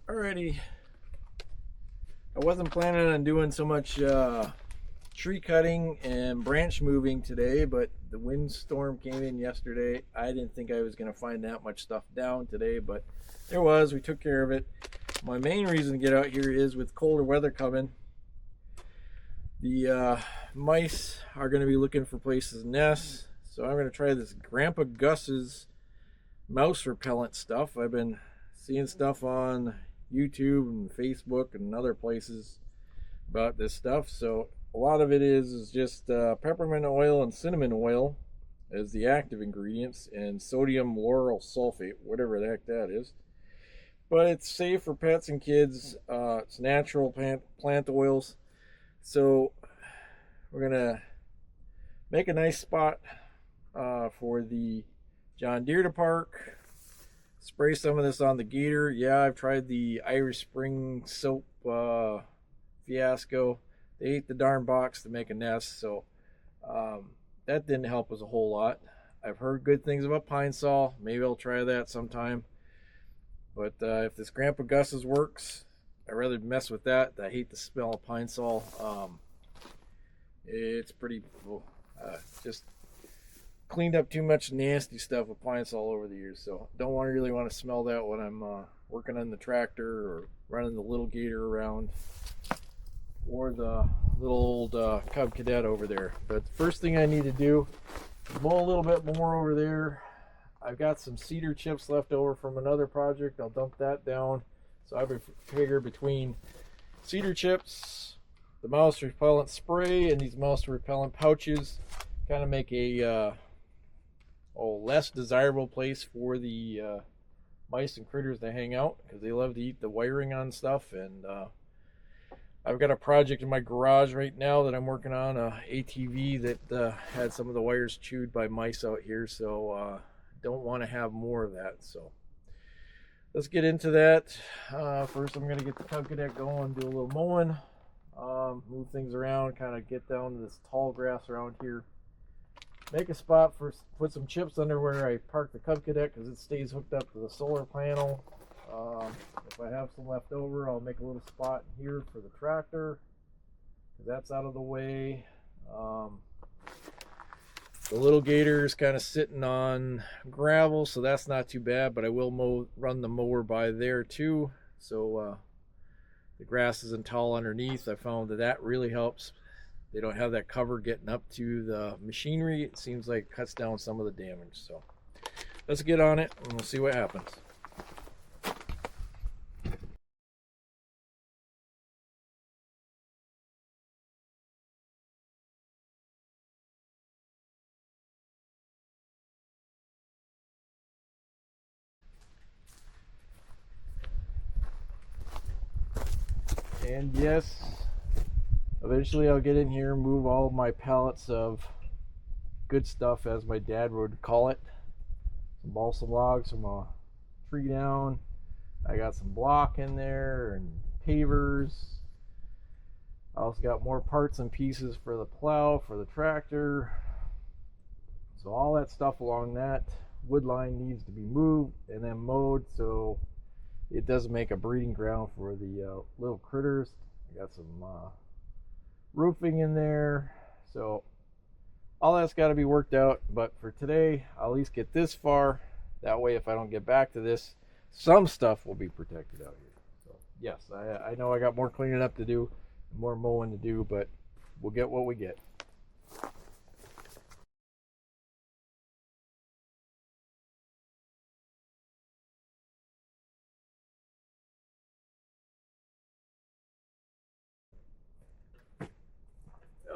Alrighty, I wasn't planning on doing so much tree cutting and branch moving today, but the windstorm came in yesterday. I didn't think I was going to find that much stuff down today, but there was. We took care of it. My main reason to get out here is with colder weather coming, the mice are going to be looking for places to nest. So I'm going to try this Grandpa Gus's mouse repellent stuff. I've been seeing stuff on YouTube and Facebook and other places about this stuff. So a lot of it is just peppermint oil and cinnamon oil as the active ingredients, and sodium lauryl sulfate, whatever the heck that is. But it's safe for pets and kids. It's natural plant oils. So we're gonna make a nice spot for the John Deere to park. Spray some of this on the gator. Yeah, I've tried the Irish Spring soap fiasco. They ate the darn box to make a nest, so that didn't help us a whole lot. I've heard good things about Pine Sol. Maybe I'll try that sometime. But if this Grandpa Gus's works, I'd rather mess with that. I hate the smell of Pine Sol. It's pretty just cleaned up too much nasty stuff with Pine Sol over the years, so don't really want to smell that when I'm working on the tractor or running the little gator around, or the little old Cub Cadet over there. But the first thing I need to do, mow a little bit more over there. I've got some cedar chips left over from another project. I'll dump that down. So I figure between cedar chips, the mouse repellent spray, and these mouse repellent pouches, kind of make a less desirable place for the mice and critters to hang out, because they love to eat the wiring on stuff. And I've got a project in my garage right now that I'm working on, a ATV that had some of the wires chewed by mice out here, so don't want to have more of that. So let's get into that. First, I'm going to get the Cub Cadet going, do a little mowing, move things around, kind of get down to this tall grass around here. Make a spot for, put some chips under where I park the Cub Cadet, because it stays hooked up to the solar panel. If I have some left over, I'll make a little spot here for the tractor, because that's out of the way. The little gator is kind of sitting on gravel, so that's not too bad, but I will run the mower by there too, so the grass isn't tall underneath. I found that really helps. They don't have that cover getting up to the machinery. It seems like it cuts down some of the damage. So let's get on it and we'll see what happens. And yes, eventually I'll get in here, move all of my pallets of good stuff, as my dad would call it. Some balsam logs from a tree down. I got some block in there and pavers. I also got more parts and pieces for the plow, for the tractor. So all that stuff along that wood line needs to be moved and then mowed, so it doesn't make a breeding ground for the little critters. I got some roofing in there, so all that's got to be worked out. But for today, I'll at least get this far. That way, if I don't get back to this, some stuff will be protected out here. So yes, I know I got more cleaning up to do, more mowing to do, but we'll get what we get.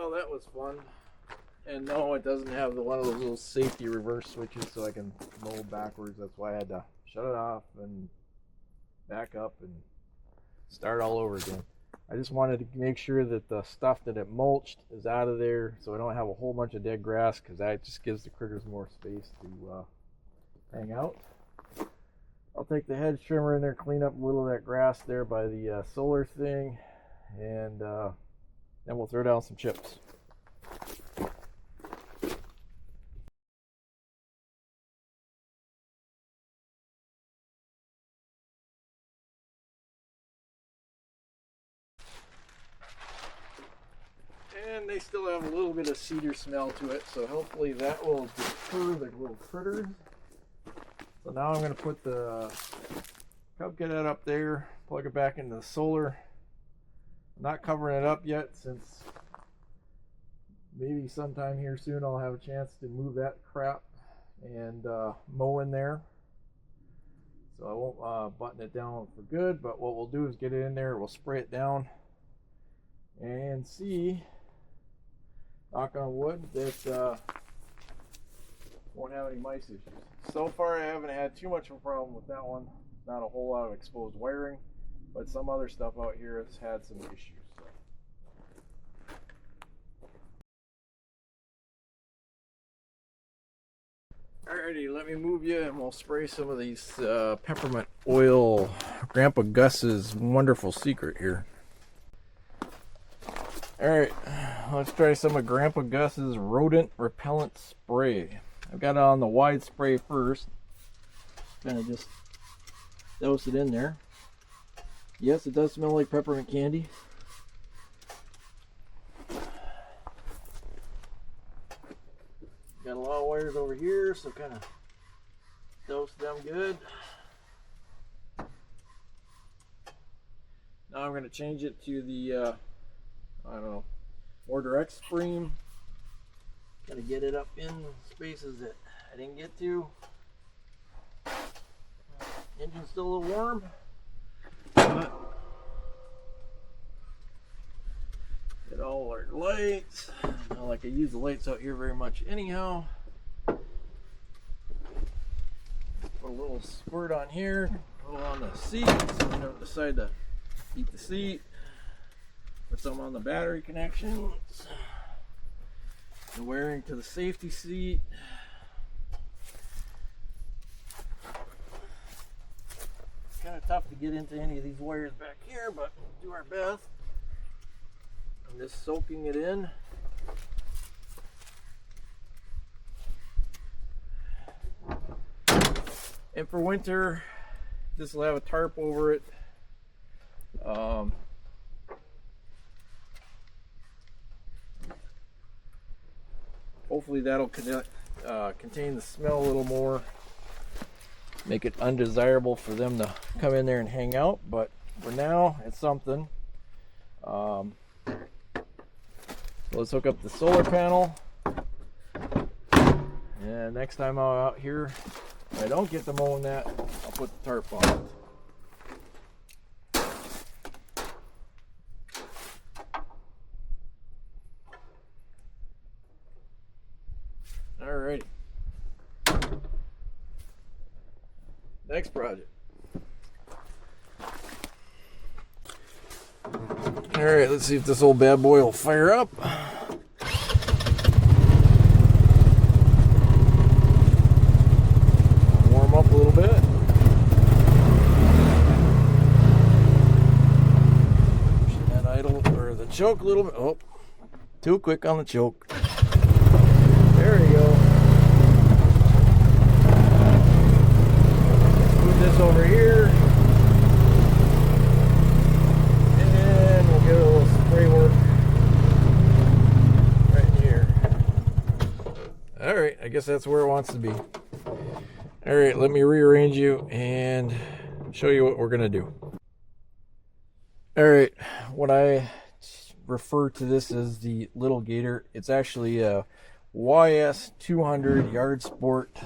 Oh, that was fun. And no, it doesn't have one of those little safety reverse switches, so I can mow backwards. That's why I had to shut it off and back up and start all over again. I just wanted to make sure that the stuff that it mulched is out of there, so I don't have a whole bunch of dead grass, because that just gives the critters more space to hang out. I'll take the hedge trimmer in there, clean up a little of that grass there by the solar thing, and then we'll throw down some chips. And they still have a little bit of cedar smell to it, so hopefully that will deter the little critters. So now I'm going to put the cup cadet up there, plug it back into the solar. I'm not covering it up yet, since maybe sometime here soon I'll have a chance to move that crap and mow in there. So I won't button it down for good, but what we'll do is get it in there, we'll spray it down and see, knock on wood, that won't have any mice issues. So far I haven't had too much of a problem with that one. Not a whole lot of exposed wiring, but some other stuff out here has had some issues. Alrighty, let me move you and we'll spray some of these peppermint oil, Grandpa Gus's wonderful secret here. Alright, let's try some of Grandpa Gus's rodent repellent spray. I've got it on the wide spray first. Kind of just dose it in there. Yes, it does smell like peppermint candy. Got a lot of wires over here, so kind of dose them good. Now I'm going to change it to the, I don't know, more direct stream. Gotta get it up in spaces that I didn't get to. Engine's still a little warm, but get all our lights. Not like I use the lights out here very much anyhow. Put a little squirt on here, a little on the seat, so we don't decide to heat the seat. Put some on the battery connections. The wiring to the safety seat. Kind of tough to get into any of these wires back here, but we'll do our best. I'm just soaking it in. And for winter, this will have a tarp over it. Hopefully that'll contain the smell a little more, make it undesirable for them to come in there and hang out, but for now it's something. So let's hook up the solar panel, and next time I'm out here, if I don't get to mowing that, I'll put the tarp on it. Alrighty. Next project. Alright, let's see if this old bad boy will fire up. Warm up a little bit. Pushing that idle or the choke a little bit. Oh, too quick on the choke. There you go. Move this over here. And we'll get a little spray work right here. Alright, I guess that's where it wants to be. Alright, let me rearrange you and show you what we're going to do. Alright, what I refer to this as the little gator. It's actually a YS 200 yard sport.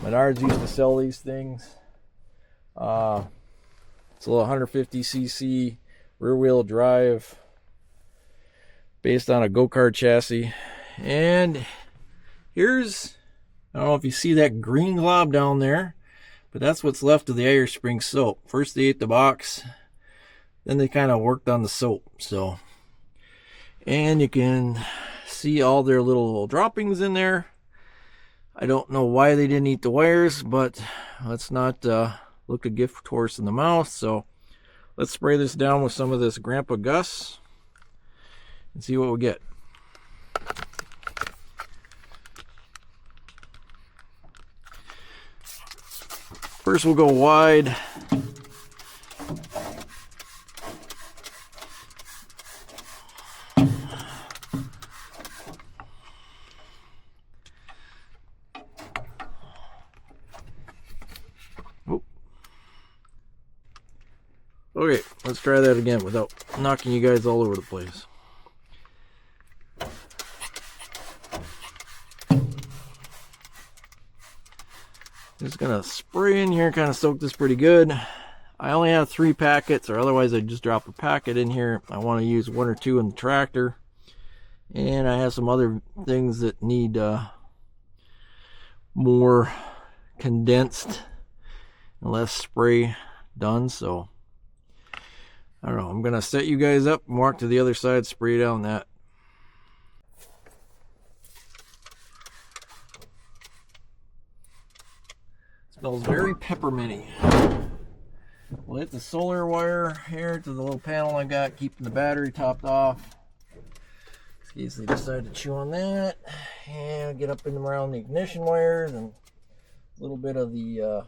Menards used to sell these things. It's a little 150cc rear wheel drive based on a go-kart chassis. And here's, I don't know if you see that green glob down there, but that's what's left of the Irish Spring soap. First they ate the box, then they kind of worked on the soap. So, and you can see all their little droppings in there. I don't know why they didn't eat the wires, but let's not look a gift horse in the mouth. So let's spray this down with some of this Grandpa Gus and see what we get. First we'll go wide. Okay, let's try that again without knocking you guys all over the place. Just gonna spray in here, kind of soak this pretty good. I only have 3 packets, or otherwise I'd just drop a packet in here. I want to use 1 or 2 in the tractor. And I have some other things that need more condensed and less spray done. So, I don't know. I'm going to set you guys up and walk to the other side, spray down that. Smells very pepperminty. We'll hit the solar wire here to the little panel I got, keeping the battery topped off. In case they decide to chew on that. And get up in around the ignition wires and a little bit of the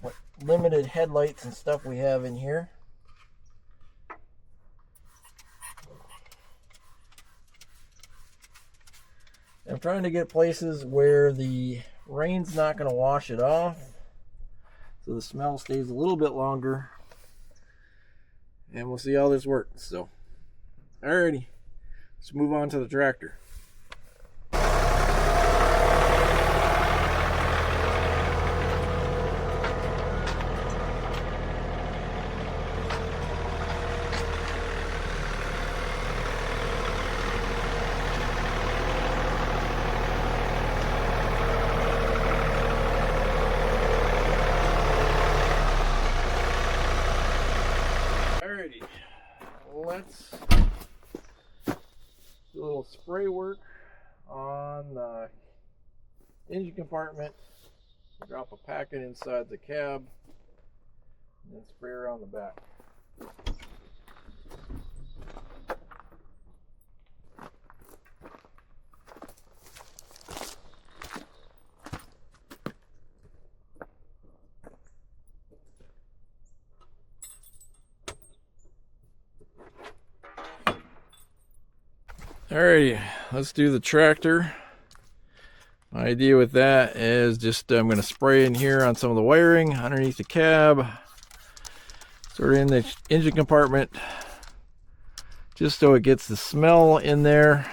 what limited headlights and stuff we have in here. I'm trying to get places where the rain's not going to wash it off, so the smell stays a little bit longer, and we'll see how this works. So, alrighty, let's move on to the tractor. Let's do a little spray work on the engine compartment. Drop a packet inside the cab and then spray around the back. Alrighty, let's do the tractor. My idea with that is just I'm going to spray in here on some of the wiring underneath the cab, sort of in the engine compartment, just so it gets the smell in there.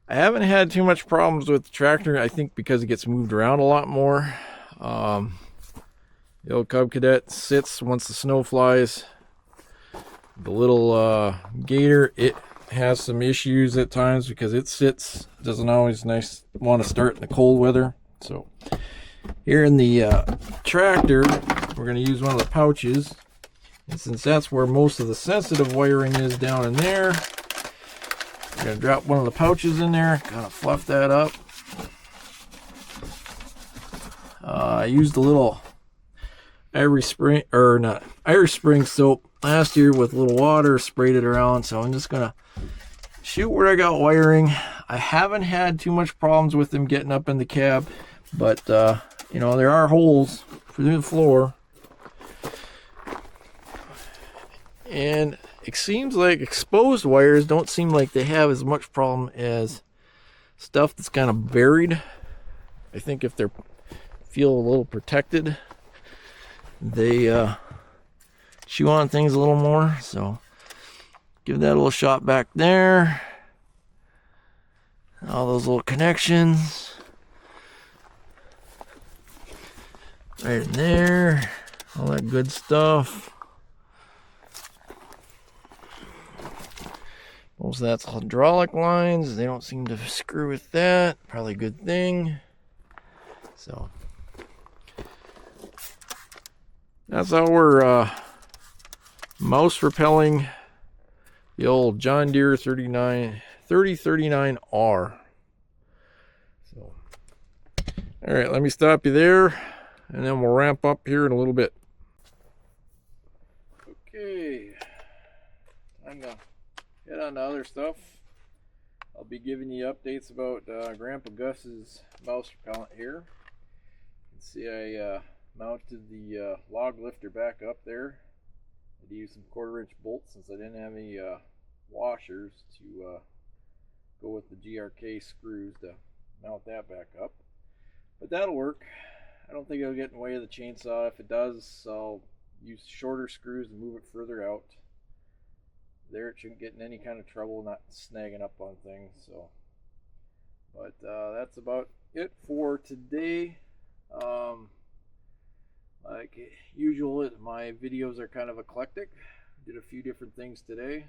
I haven't had too much problems with the tractor, I think because it gets moved around a lot more. The old Cub Cadet sits once the snow flies. The little Gator, it has some issues at times because it sits, doesn't always want to start in the cold weather. So here in the tractor, we're going to use one of the pouches, and since that's where most of the sensitive wiring is down in there, I'm going to drop one of the pouches in there, kind of fluff that up. I used a little Irish Spring soap last year with a little water, sprayed it around, so I'm just gonna shoot where I got wiring. I haven't had too much problems with them getting up in the cab, but you know, there are holes through the floor, and it seems like exposed wires don't seem like they have as much problem as stuff that's kind of buried. I think if they feel a little protected, they chew on things a little more. So give that a little shot back there. All those little connections right in there, all that good stuff. Most of that's hydraulic lines. They don't seem to screw with that. Probably a good thing. So that's how we're mouse repelling the old John Deere 3039R. So, all right, let me stop you there, and then we'll ramp up here in a little bit. Okay, time to head on to other stuff. I'll be giving you updates about Grandpa Gus's mouse repellent here. You can see I mounted the log lifter back up there. I had to use some 1/4-inch bolts since I didn't have any washers to go with the GRK screws to mount that back up. But that'll work. I don't think it'll get in the way of the chainsaw. If it does, I'll use shorter screws and move it further out. There, it shouldn't get in any kind of trouble, not snagging up on things. So, but that's about it for today. Like usual, my videos are kind of eclectic. Did a few different things today.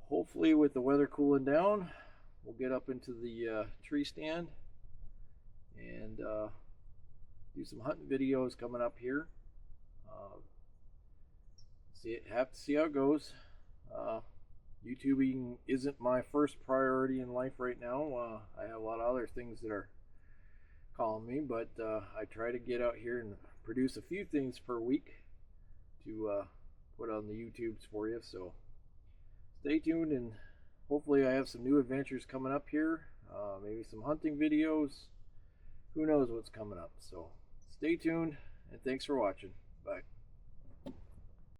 Hopefully, with the weather cooling down, we'll get up into the tree stand and do some hunting videos coming up here. Have to see how it goes. YouTubing isn't my first priority in life right now. I have a lot of other things that are calling me, but I try to get out here and produce a few things per week to put on the YouTubes for you. So stay tuned, and hopefully I have some new adventures coming up here. Maybe some hunting videos. Who knows what's coming up. So stay tuned, and thanks for watching. Bye.